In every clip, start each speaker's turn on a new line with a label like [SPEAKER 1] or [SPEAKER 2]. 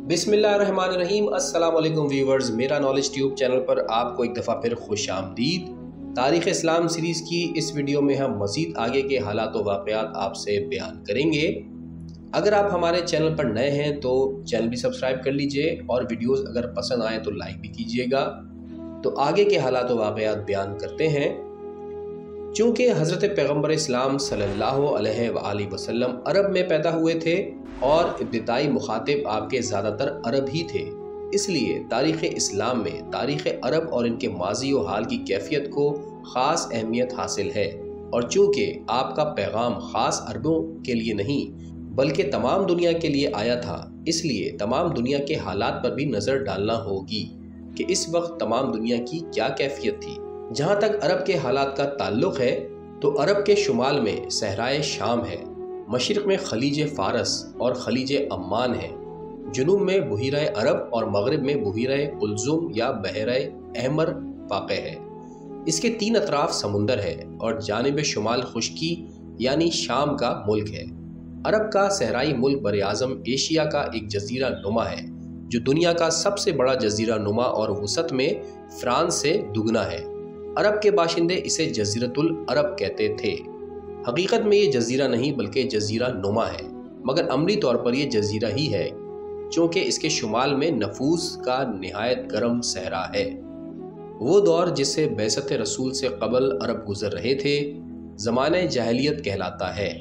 [SPEAKER 1] बिस्मिल्लाहिर्रहमानिर्रहीम। अस्सलाम वालेकुम व्यूवर्स, मेरा नॉलेज ट्यूब चैनल पर आपको एक दफ़ा फिर खुश आमदीद। तारीख़ इस्लाम सीरीज़ की इस वीडियो में हम मज़ीद आगे के हालात व वाक़यात आपसे बयान करेंगे। अगर आप हमारे चैनल पर नए हैं तो चैनल भी सब्सक्राइब कर लीजिए और वीडियोज़ अगर पसंद आए तो लाइक भी कीजिएगा। तो आगे के हालात व वाक़यात बयान करते हैं। चूँकि हज़रत पैगम्बर इस्लाम सल्लल्लाहु अलैहि वसल्लम अरब में पैदा हुए थे और इब्तिदाई मुखातिब आपके ज़्यादातर अरब ही थे, इसलिए तारीख़ इस्लाम में तारीख़ अरब और इनके माजी व हाल की कैफियत को ख़ास अहमियत हासिल है। और चूँकि आपका पैगाम ख़ास अरबों के लिए नहीं बल्कि तमाम दुनिया के लिए आया था, इसलिए तमाम दुनिया के हालात पर भी नज़र डालना होगी कि इस वक्त तमाम दुनिया की क्या कैफियत थी। जहाँ तक अरब के हालात का ताल्लुक़ है तो अरब के शुमाल में सहराए शाम है, मशरिक़ में खलीज फ़ारस और खलीज अम्मान है, जुनूब में बुहीरा अरब और मगरिब में बुहीरा कुलज़ुम या बहरा अहमर वाक़ है। इसके तीन अतराफ़ समुंदर है और जानिब शुमाल खुश्की यानी शाम का मुल्क है। अरब का सहराई मुल्क बर-ए-आज़म एशिया का एक जज़ीरा नुमा है जो दुनिया का सबसे बड़ा जज़ीरा नुमा और वसत में फ्रांस से दुगना है। अरब के बाशिंदे इसे जज़ीरतुल अरब कहते थे। हकीकत में ये जज़ीरा नहीं बल्कि जज़ीरा नुमा है, मगर अमली तौर पर यह जज़ीरा ही है चूँकि इसके शुमाल में नफूस का नहायत गर्म सहरा है। वो दौर जिससे बैसत रसूल से कबल अरब गुजर रहे थे ज़माने जाहिलियत कहलाता है,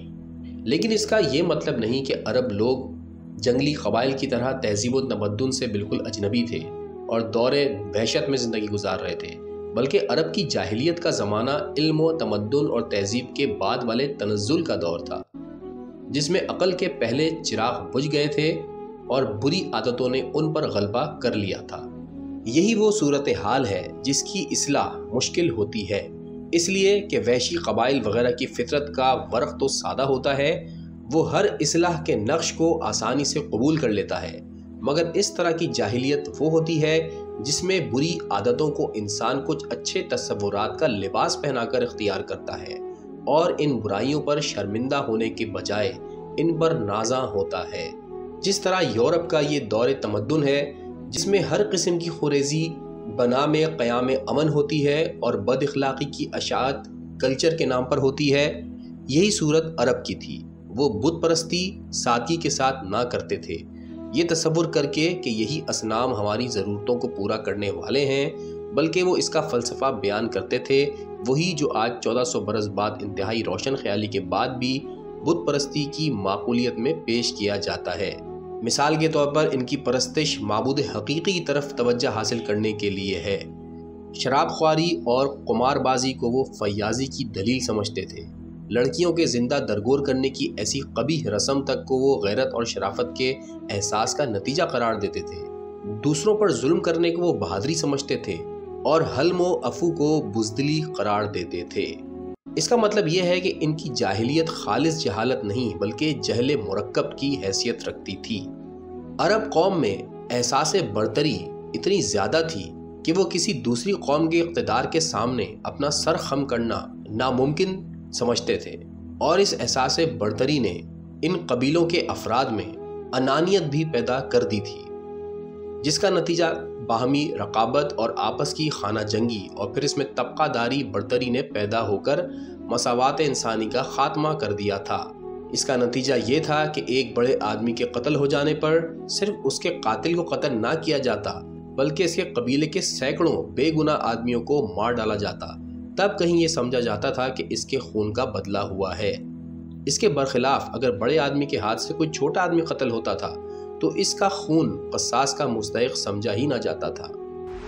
[SPEAKER 1] लेकिन इसका ये मतलब नहीं कि अरब लोग जंगली कबाइल की तरह तहज़ीब व तमद्दुन से बिल्कुल अजनबी थे और दौरे वहशत में ज़िंदगी गुजार रहे थे, बल्कि अरब की जाहिलियत का ज़माना इल्म व तमद्दुन और तहज़ीब के बाद वाले तनज़्ज़ुल का दौर था, जिसमें अक़ल के पहले चिराग बुझ गए थे और बुरी आदतों ने उन पर गलबा कर लिया था। यही वो सूरत हाल है जिसकी इस्लाह मुश्किल होती है, इसलिए कि वहशी कबाइल वगैरह की फितरत का वर्क़ तो सादा होता है, वो हर इस्लाह के नक्श को आसानी से कबूल कर लेता है, मगर इस तरह की जाहिलियत वो होती है जिसमें बुरी आदतों को इंसान कुछ अच्छे तसव्वुरात का लिबास पहनाकर इख्तियार करता है और इन बुराइयों पर शर्मिंदा होने के बजाय इन पर नाज़ा होता है। जिस तरह यूरोप का ये दौर तमद्दुन है जिसमें हर किस्म की खुरेज़ी बनाम क़याम अमन होती है और बद अखलाक़ी की अशात कल्चर के नाम पर होती है, यही सूरत अरब की थी। वो बुत परस्ती सादगी के साथ ना करते थे, ये तसव्वुर करके कि यही असनाम हमारी ज़रूरतों को पूरा करने वाले हैं, बल्कि वो इसका फ़लसफ़ा बयान करते थे, वही जो आज 1400 बरस बाद इंतहाई रोशन ख्याली के बाद भी बुत परस्ती की माकूलियत में पेश किया जाता है। मिसाल के तौर पर इनकी परस्तिश माबूद हकीकी की तरफ तवज्जो हासिल करने के लिए है। शराब ख्वारी और कुमारबाजी को वो फयाजी की दलील समझते थे। लड़कियों के ज़िंदा दरगोर करने की ऐसी कबीह रस्म तक को वो गैरत और शराफत के एहसास का नतीजा करार देते थे। दूसरों पर जुल्म करने को वो बहादुरी समझते थे और हल्म व अफू को बुज़दिली करार देते थे। इसका मतलब यह है कि इनकी जाहिलियत खालिस जहालत नहीं बल्कि जहले मुरक्कब की हैसियत रखती थी। अरब कौम में एहसास बरतरी इतनी ज़्यादा थी कि वो किसी दूसरी कौम के इक़्तिदार के सामने अपना सर खम करना नामुमकिन समझते थे और इस एहसास बरतरी ने इन कबीलों के अफराद में अनानियत भी पैदा कर दी थी, जिसका नतीजा बाहमी रकाबत और आपस की खाना जंगी और फिर इसमें तबकादारी बरतरी ने पैदा होकर मसावात इंसानी का खात्मा कर दिया था। इसका नतीजा ये था कि एक बड़े आदमी के कत्ल हो जाने पर सिर्फ उसके कातिल को कत्ल ना किया जाता बल्कि इसके कबीले के सैकड़ों बेगुनाह आदमियों को मार डाला जाता। तब कहीं ये समझा जाता था कि इसके खून का बदला हुआ है। इसके बरखिलाफ अगर बड़े आदमी के हाथ से कोई छोटा आदमी कत्ल होता था तो इसका खून क़सास का मुस्तहिक़ समझा ही ना जाता था।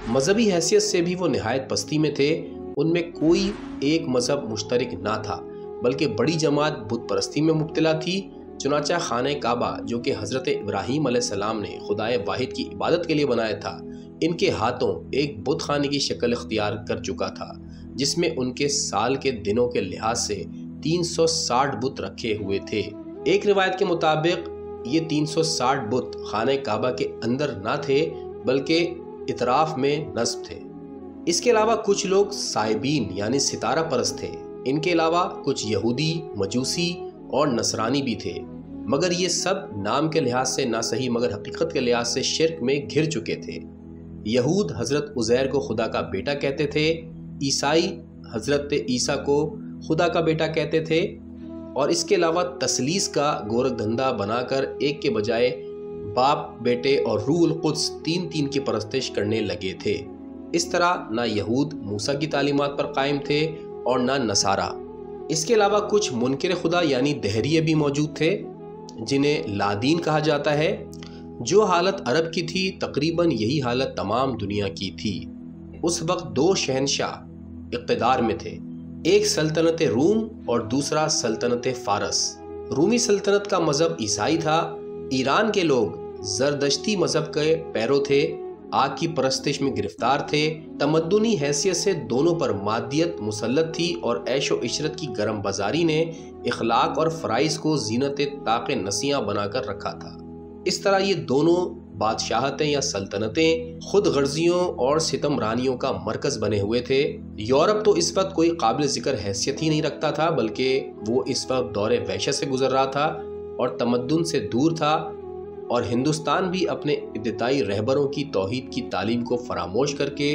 [SPEAKER 1] मजहबी हैसियत से भी वो नहायत पस्ती में थे। उनमें कोई एक मज़हब मुश्तरक ना था बल्कि बड़ी जमात बुत परस्ती में मुब्तला थी। चुनाचा खाने काबा जो कि हज़रत इब्राहीम अलैहिस्सलाम ने खुदाए वाहिद की इबादत के लिए बनाया था, इनके हाथों एक बुत खाने की शक्ल इख्तियार कर चुका था जिसमें उनके साल के दिनों के लिहाज से 360 बुत रखे हुए थे। एक रिवायत के मुताबिक ये 360 बुत खाने काबा के अंदर ना थे बल्कि इतराफ में नस्ब थे। इसके अलावा कुछ लोग साइबीन यानी सितारा परस्त थे। इनके अलावा कुछ यहूदी, मजूसी और नसरानी भी थे। مگر یہ سب نام کے لحاظ سے نہ صحیح مگر حقیقت کے لحاظ سے شرک میں گھر چکے تھے۔ یہود حضرت عزیر کو خدا کا بیٹا کہتے تھے، عیسائی حضرت عیسیٰ کو خدا کا بیٹا کہتے تھے، اور اس کے علاوہ تثلیث کا گورکھ دھندا بنا کر ایک کے بجائے باپ، بیٹے اور روح القدس تین کی پرستش کرنے لگے تھے۔ اس طرح نہ یہود موسیٰ کی تعلیمات پر قائم تھے اور نہ نصارہ۔ اس کے علاوہ کچھ منکر خدا یعنی دہریے بھی موجود تھے، جنہیں لادین کہا جاتا ہے۔ جو حالت عرب کی تھی تقریباً یہی حالت تمام دنیا کی تھی۔ اس وقت دو شہنشاہ اقتدار میں تھے، ایک سلطنت روم اور دوسرا سلطنت فارس۔ رومی سلطنت کا مذہب عیسائی تھا، ایران کے لوگ زردشتی مذہب کے پیرو تھے، آگ کی پرستش میں گرفتار تھے۔ تمدنی حیثیت سے دونوں پر مادیت مسلط تھی اور عیش و عشرت کی گرم بازاری نے اخلاق اور فرائض کو زینت طاق نسیاں بنا کر رکھا تھا۔ اس طرح یہ دونوں بادشاہتیں یا سلطنتیں خود غرضیوں اور ستم رانیوں کا مرکز بنے ہوئے تھے۔ یورپ تو اس وقت کوئی قابل ذکر حیثیت ہی نہیں رکھتا تھا، بلکہ وہ اس وقت دور وحشت سے گزر رہا تھا اور تمدن سے دور تھا، اور ہندوستان بھی اپنے ابتدائی رہبروں کی توحید کی تعلیم کو فراموش کر کے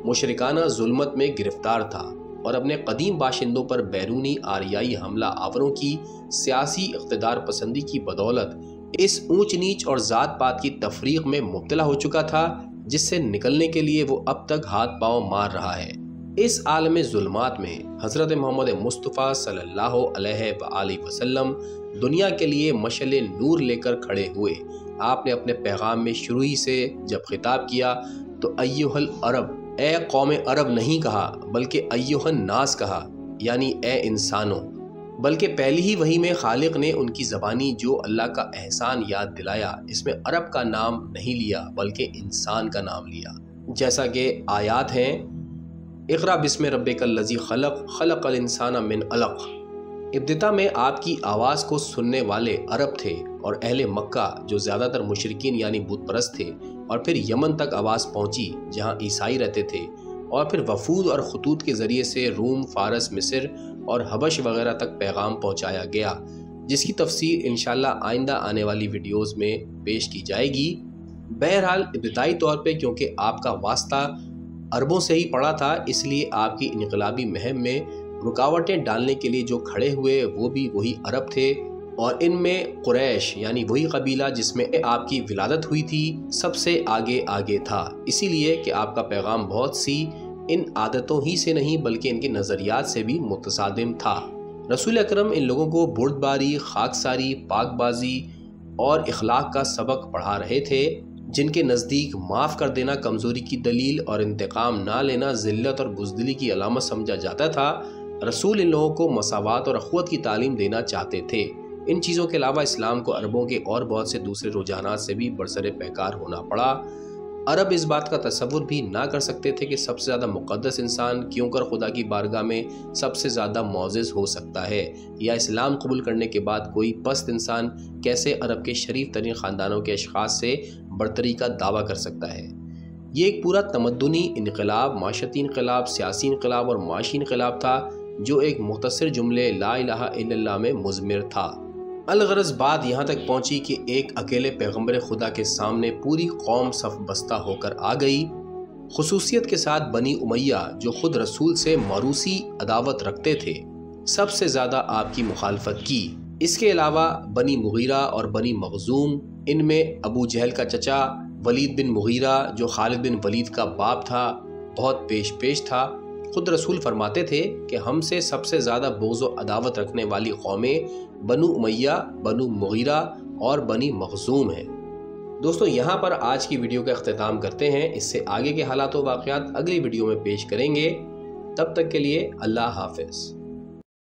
[SPEAKER 1] مشرکانہ ظلمت میں گرفتار تھا اور اپنے قدیم باشندوں پر بیرونی آریائی حملہ آوروں کی سیاسی اقتدار پسندی کی بدولت اس اونچ نیچ اور ذات پات کی تفریق میں مبتلا ہو چکا تھا، جس سے نکلنے کے لیے وہ اب تک ہاتھ پاؤں مار رہا ہے۔ اس عالم ظلمات میں حضرت محمد مصطفیٰ صلی اللہ علیہ وآلہ وسلم دنیا کے لیے مشعل نور لے کر کھڑے ہوئے۔ آپ نے اپنے پیغام میں شروع ہی سے جب خطاب کیا تو ایھا العرب، اے قوم عرب نہیں کہا، بلکہ ایھا الناس کہا، یعنی اے انسانوں۔ بلکہ پہلی ہی وحی میں خالق نے ان کی زبانی جو اللہ کا احسان یاد دلایا، اس میں عرب کا نام نہیں لیا بلکہ انسان کا نام لیا، جیسا کہ آیات ہیں، اقرأ بسم ربک الذی خلق، خلق الانسان من علق۔ ابتدا میں آپ کی آواز کو سننے والے عرب تھے اور اہل مکہ جو زیادہ تر مشرکین یعنی بت پرست تھے، اور پھر یمن تک آواز پہنچی جہاں عیسائی رہتے تھے، اور پھر وفود اور خطوط کے ذریعے سے روم، فارس، مصر اور حبش وغیرہ تک پیغام پہنچایا گیا، جس کی تفسیر انشاءاللہ آئندہ آنے والی ویڈیوز میں پیش کی جائے گی۔ بہرحال ابتدائی طور پہ کیونکہ آپ کا واسطہ عربوں سے ہی پڑا تھا، اس لیے آپ کی انقلابی مہم میں رکاوٹیں ڈالنے کے لیے جو کھڑے ہوئے وہ بھی وہی عرب تھے، اور ان میں قریش یعنی وہی قبیلہ جس میں آپ کی ولادت ہوئی تھی سب سے آگے تھا، اسی لیے کہ آپ کا پیغام بہت سی ان عادتوں ہی سے نہیں بلکہ ان کے نظریات سے بھی متصادم تھا۔ رسول اکرم ان لوگوں کو بردباری، خاکساری، پاک بازی اور اخلاق کا سبق پڑھا رہے تھے، جن کے نزدیک معاف کر دینا کمزوری کی دلیل اور انتقام نہ لینا ذلت اور بزدلی کی علامت سمجھا جاتا تھا۔ رسول ان لوگوں کو مساوات اور اخوت کی تعلیم دینا چاہتے تھے۔ ان چیزوں کے علاوہ اسلام کو عربوں کے اور بہت سے دوسرے رجحانات سے بھی برسر پیکار ہونا پڑا۔ عرب اس بات کا تصور بھی نہ کر سکتے تھے کہ سب سے زیادہ مقدس انسان کیوں کر خدا کی بارگاہ میں سب سے زیادہ معزز ہو سکتا ہے، یا اسلام قبول کرنے کے بعد کوئی پست انسان کیسے عرب کے شریف ترین خاندانوں کے اشخاص سے برتری کا دعویٰ کر سکتا ہے۔ یہ ایک پورا تمدنی انقلاب، معاشرتی انقلاب، سیاسی انقلاب اور معاشی انقلاب تھا جو ایک مختصر جملے لا الہ الا اللہ میں مضمر تھا۔ الغرض بات یہاں تک پہنچی کہ ایک اکیلے پیغمبر خدا کے سامنے پوری قوم صف بستہ ہو کر آ گئی، خصوصیت کے ساتھ بنی امیہ جو خود رسول سے موروثی عداوت رکھتے تھے، سب سے زیادہ آپ کی مخالفت کی۔ اس کے علاوہ بنی مغیرہ اور بنی مخزوم، ان میں ابو جہل کا چچا ولید بن مغیرہ جو خالد بن ولید کا باپ تھا بہت پیش تھا۔ خود رسول فرماتے تھے کہ ہم سے سب سے زیادہ بغض و عداوت رکھنے والی قومیں بنو امیہ، بنو مغیرہ اور بنی مخزوم ہیں۔ دوستو یہاں پر آج کی ویڈیو کا اختتام کرتے ہیں، اس سے آگے کے حالات و واقعات اگلی ویڈیو میں پیش کریں گے۔ تب تک کے لیے اللہ حافظ۔